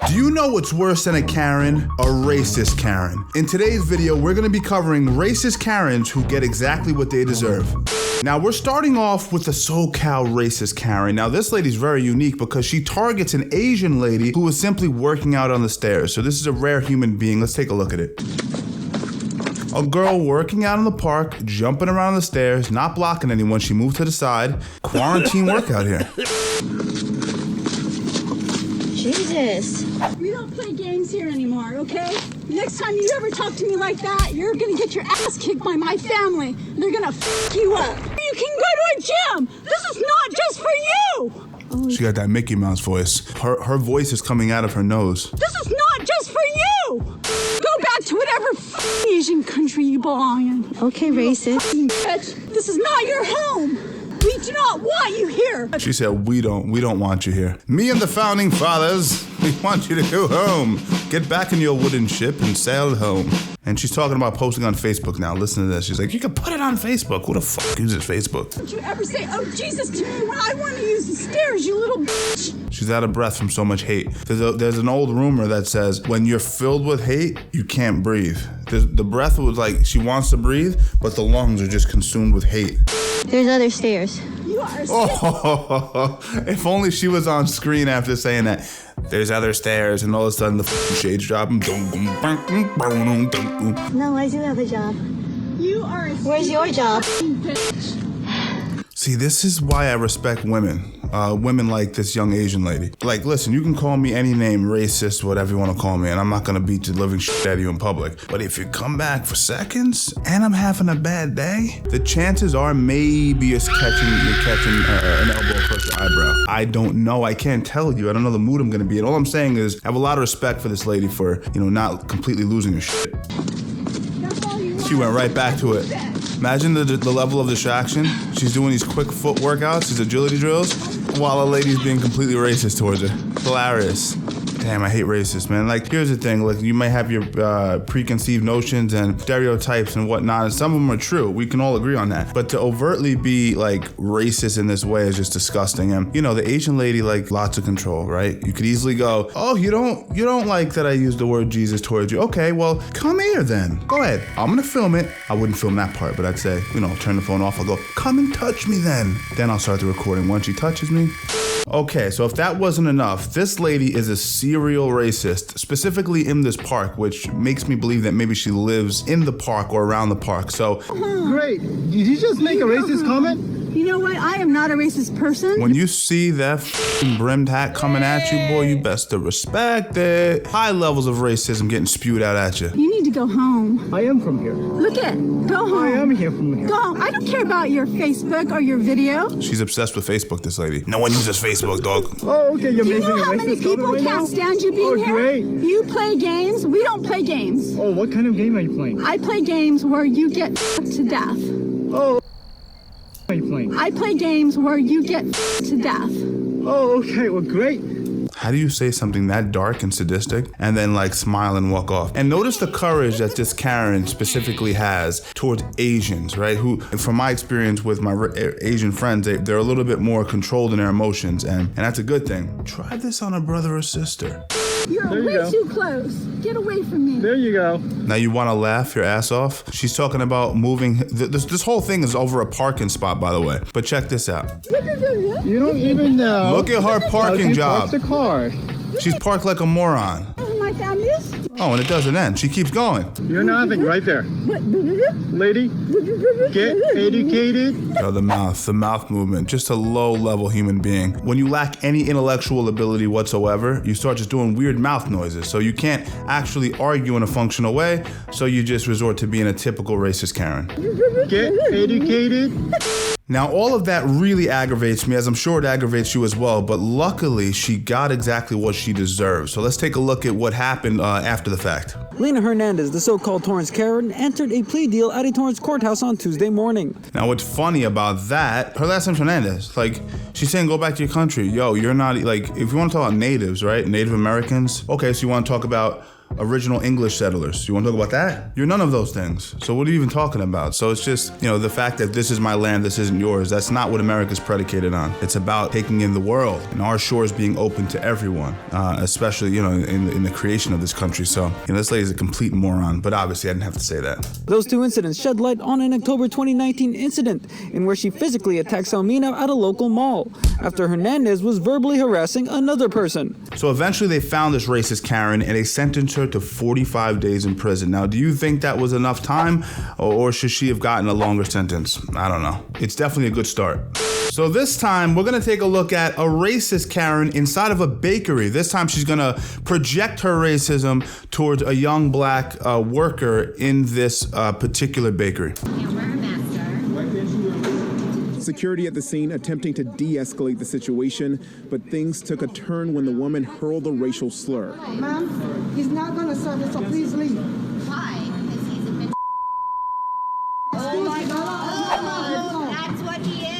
Do you know what's worse than a Karen? A racist Karen. In today's video, we're gonna be covering racist Karens who get exactly what they deserve. Now, we're starting off with the SoCal racist Karen. Now, this lady's very unique because she targets an Asian lady who was simply working out on the stairs. So this is a rare human being. Let's take a look at it. A girl working out in the park, jumping around the stairs, not blocking anyone. She moved to the side. Quarantine workout here. Jesus. We don't play games here anymore, okay? Next time you ever talk to me like that, you're gonna get your ass kicked by my family. They're gonna f you up. You can go to a gym. This is not just for you. She got that Mickey Mouse voice. Her voice is coming out of her nose. This is not just for you. Go back to whatever Asian country you belong in. Okay, racist. Bitch, this is not your home. We do not want you here. She said, we don't want you here. Me and the founding fathers, we want you to go home. Get back in your wooden ship and sail home. And she's talking about posting on Facebook now. Listen to this. She's like, you can put it on Facebook. Who the fuck uses Facebook? Don't you ever say, oh, Jesus, to me when I want to use the stairs, you little bitch. She's out of breath from so much hate. There's an old rumor that says, when you're filled with hate, you can't breathe. The breath was like, she wants to breathe, but the lungs are just consumed with hate. There's other stairs. You are If only she was on screen after saying that. There's other stairs, and all of a sudden the shades drop. No, I do have a job. You are a Where's your job? bitch. See, this is why I respect women. Women like this young Asian lady. Like, listen, you can call me any name, racist, whatever you want to call me, and I'm not gonna beat the living shit out of you in public. But if you come back for seconds and I'm having a bad day, the chances are maybe you're catching an elbow across your eyebrow. I don't know. I can't tell you. I don't know the mood I'm gonna be in. All I'm saying is I have a lot of respect for this lady for, not completely losing her shit. She went right back to it. Imagine the level of distraction. She's doing these quick foot workouts, these agility drills, while a lady's being completely racist towards her. Hilarious. Damn, I hate racists, man. Like, here's the thing. Like, you may have your preconceived notions and stereotypes and whatnot, and some of them are true. We can all agree on that. But to overtly be, like, racist in this way is just disgusting. And, the Asian lady, like, lots of control, right? You could easily go, oh, you don't like that I used the word Jesus towards you. Okay, well, come here then. Go ahead. I'm gonna film it. I wouldn't film that part, but I'd say, turn the phone off. I'll go, come and touch me then. Then I'll start the recording. Once she touches me. Okay, so if that wasn't enough, this lady is a serial racist, specifically in this park, which makes me believe that maybe she lives in the park or around the park. So great. Did you just make a racist comment? You know what? I am not a racist person. when you see that brimmed hat coming at you, boy, you best to respect it. High levels of racism getting spewed out at you. You need to go home. I am from here. Look it. Go home. I am here from here. Go home. I don't care about your Facebook or your video. She's obsessed with Facebook, this lady. No one uses Facebook, dog. Oh, okay. You're Do you making know a how many racist people comment right can't now? stand you being here? Great. You play games. We don't play games. Oh, what kind of game are you playing? I play games where you get to death. Oh, are you playing? I play games where you get to death. Oh, okay. Well, great. How do you say something that dark and sadistic and then smile and walk off? And notice the courage that this Karen specifically has towards Asians, right? Who, from my experience with my Asian friends, they're a little bit more controlled in their emotions, and that's a good thing. Try this on a brother or sister. You're There you way go. too close. Get away from me. There you go. Now you want to laugh your ass off? She's talking about moving. This whole thing is over a parking spot, by the way. But check this out. You don't even know. Look at her parking job. The car. She's parked like a moron. My family is. Oh, and it doesn't end. She keeps going. You're nothing right there. Lady, get educated. The mouth movement, just a low-level human being. When you lack any intellectual ability whatsoever, you start just doing weird mouth noises. So you can't actually argue in a functional way, so you just resort to being a typical racist Karen. Get educated. Now, all of that really aggravates me, as I'm sure it aggravates you as well, but luckily, she got exactly what she deserved. So let's take a look at what happened after the fact. Lena Hernandez, the so-called Torrance Karen, entered a plea deal at a Torrance courthouse on Tuesday morning. Now, what's funny about that, her last name's Hernandez. She's saying go back to your country. Yo, you're not, if you want to talk about natives, right? Native Americans. Okay, so you want to talk about original English settlers. You want to talk about that? You're none of those things. So what are you even talking about? So it's just, you know, the fact that this is my land, this isn't yours. That's not what America's predicated on. It's about taking in the world and our shores being open to everyone, especially, you know, in the creation of this country. So, you know, this lady's a complete moron, but obviously I didn't have to say that. Those two incidents shed light on an October 2019 incident in where she physically attacked Salmina at a local mall after Hernandez was verbally harassing another person. So eventually they found this racist Karen and they sentenced her to 45 days in prison. Now, do you think that was enough time or should she have gotten a longer sentence? I don't know. It's definitely a good start. So this time we're gonna take a look at a racist Karen inside of a bakery. This time she's gonna project her racism towards a young black worker in this particular bakery. Security at the scene attempting to de-escalate the situation, but things took a turn when the woman hurled a racial slur. Ma'am, he's not going to serve it, so please leave. Why? Because he's a bitch. Oh my God. That's what he is.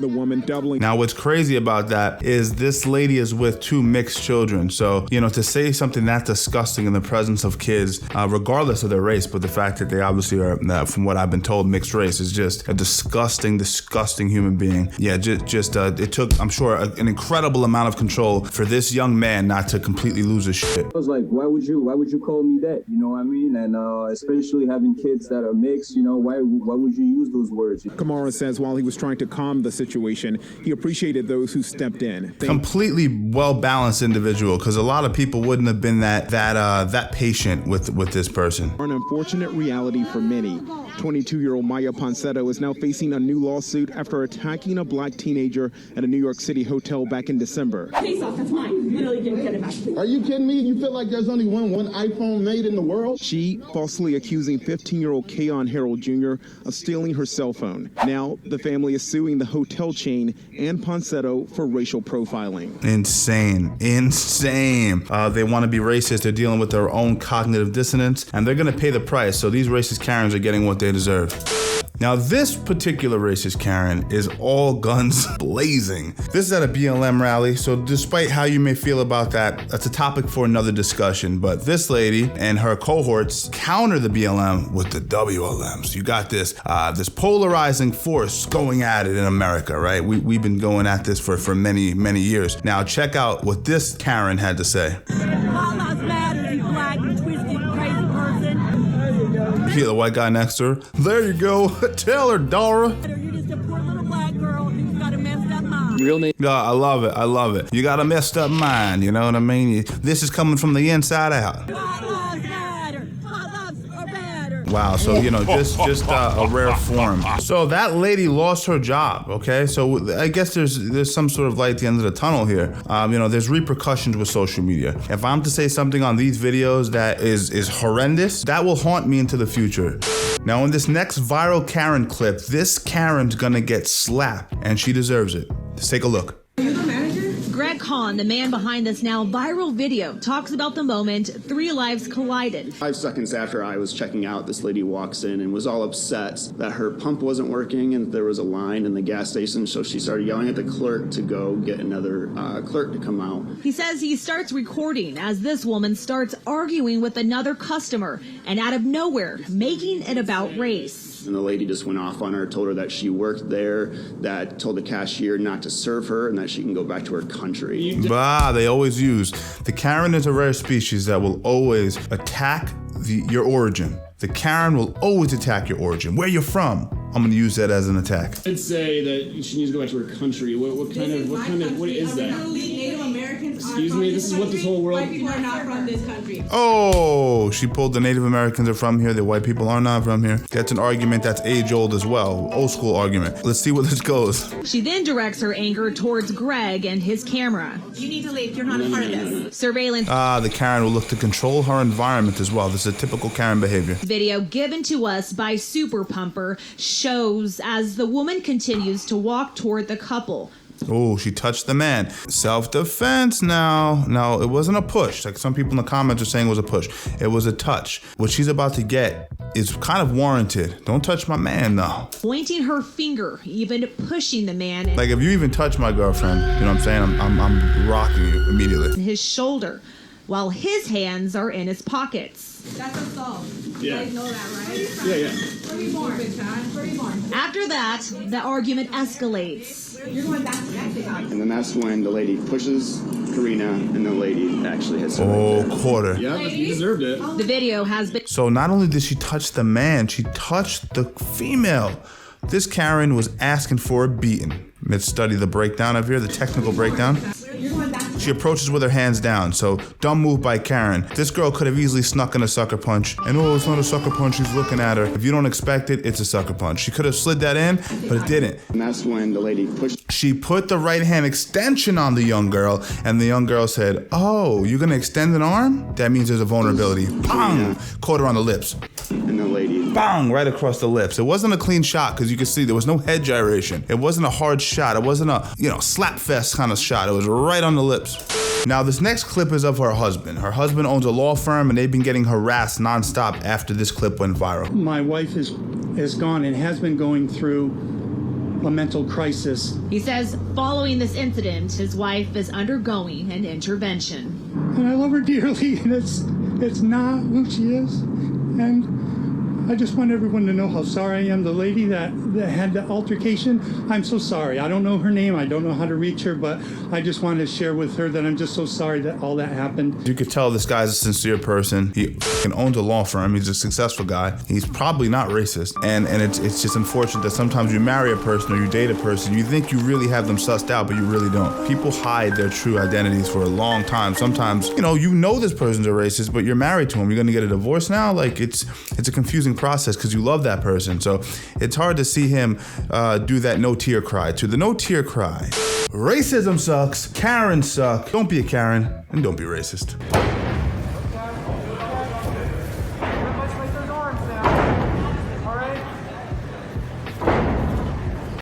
The woman doubling. Now, what's crazy about that is this lady is with two mixed children. So, you know, to say something that disgusting in the presence of kids, regardless of their race, but the fact that they obviously are, from what I've been told, mixed race, is just a disgusting, disgusting human being. Yeah, it took, I'm sure, an incredible amount of control for this young man not to completely lose his shit. I was like, why would you call me that? You know what I mean? And especially having kids that are mixed, you know, why would you use those words? Kamara says while he was trying to calm the situation, he appreciated those who stepped in. Completely well-balanced individual, because a lot of people wouldn't have been that patient with this person. An unfortunate reality for many. 22-year-old Maya Ponsetto is now facing a new lawsuit after attacking a black teenager at a New York City hotel back in December. Face off, that's mine. Literally didn't get it back. Are you kidding me? You feel like there's only one iPhone made in the world? She falsely accusing 15-year-old Kayon Harold Jr. of stealing her cell phone. Now, the family is suing the hotel chain and Ponsetto for racial profiling. Insane. They want to be racist. They're dealing with their own cognitive dissonance, and they're going to pay the price. So these racist Karens are getting what they deserve. Now, this particular racist Karen is all guns blazing. This is at a BLM rally, so despite how you may feel about that, that's a topic for another discussion. But this lady and her cohorts counter the BLM with the WLMs. You got this polarizing force going at it in America, right? We've been going at this for many, many years. Now, check out what this Karen had to say. All lives matter, you black, twisted, crazy person. Yeah, the white guy next to her. There you go. Tell her, Dara. You're just a poor little black girl who's got a messed up mind. Real name. Yeah, I love it. You got a messed up mind, you know what I mean? This is coming from the inside out. All lives matter. All lives are better. Wow, so, you know, just a rare form. So that lady lost her job, okay? So I guess there's some sort of light at the end of the tunnel here. You know, there's repercussions with social media. If I'm to say something on these videos that is horrendous, that will haunt me into the future. Now, in this next viral Karen clip, this Karen's gonna get slapped, and she deserves it. Let's take a look. Greg Hahn, the man behind this now viral video, talks about the moment three lives collided. 5 seconds after I was checking out, this lady walks in and was all upset that her pump wasn't working and there was a line in the gas station, so she started yelling at the clerk to go get another clerk to come out. He says he starts recording as this woman starts arguing with another customer and out of nowhere making it about race. And the lady just went off on her, told her that she worked there, that told the cashier not to serve her and that she can go back to her country. They always use. The Karen is a rare species that will always attack your origin. The Karen will always attack your origin. Where you're from, I'm gonna use that as an attack. I'd say that she needs to go back to her country. What is that? Native Americans Excuse me, this is what this whole world... White people are not from this country. Oh, she pulled the Native Americans are from here, the white people are not from here. That's an argument that's age-old as well, old school argument. Let's see where this goes. She then directs her anger towards Greg and his camera. You need to leave, you're not a part of this. Surveillance. The Karen will look to control her environment as well. This is a typical Karen behavior. Video given to us by Super Pumper shows as the woman continues to walk toward the couple. Oh, she touched the man. Self-defense now. No, it wasn't a push. Like some people in the comments are saying it was a push. It was a touch. What she's about to get is kind of warranted. Don't touch my man, though. Pointing her finger, even pushing the man. Like if you even touch my girlfriend, you know what I'm saying? I'm rocking you immediately. His shoulder. while his hands are in his pockets. That's assault. Yeah. You guys know that, right? Yeah, yeah. Three more. After that, the argument escalates. You're going back to Mexico. And then that's when the lady pushes Karina and the lady actually hits her. Oh, quarter. Yeah, but you deserved it. The video has been... So not only did she touch the man, she touched the female. This Karen was asking for a beating. Let's study the breakdown of here, the technical breakdown. She approaches with her hands down, so dumb move by Karen. This girl could have easily snuck in a sucker punch. And oh, it's not a sucker punch, she's looking at her. If you don't expect it, it's a sucker punch. She could have slid that in, but it didn't. And that's when the lady pushed. She put the right hand extension on the young girl, and the young girl said, oh, you're gonna extend an arm? That means there's a vulnerability. Bang! Caught her on the lips. And the lady. Bang! Right across the lips. It wasn't a clean shot, because you could see there was no head gyration. It wasn't a hard shot. It wasn't a, slap fest kind of shot. It was right on the lips. Now, this next clip is of her husband. Her husband owns a law firm, and they've been getting harassed nonstop after this clip went viral. My wife is gone and has been going through a mental crisis. He says following this incident, his wife is undergoing an intervention. And I love her dearly, and it's not who she is. And I just want everyone to know how sorry I am. The lady that had the altercation, I'm so sorry. I don't know her name. I don't know how to reach her, but I just wanted to share with her that I'm just so sorry that all that happened. You could tell this guy's a sincere person. He owns a law firm. He's a successful guy. He's probably not racist. And it's just unfortunate that sometimes you marry a person or you date a person, you think you really have them sussed out, but you really don't. People hide their true identities for a long time. Sometimes, you know this person's a racist, but you're married to him. You're gonna get a divorce now? Like, it's a confusing process because you love that person. So it's hard to see him do that no tear cry. To the no tear cry. Racism sucks. Karens suck. Don't be a Karen and don't be racist.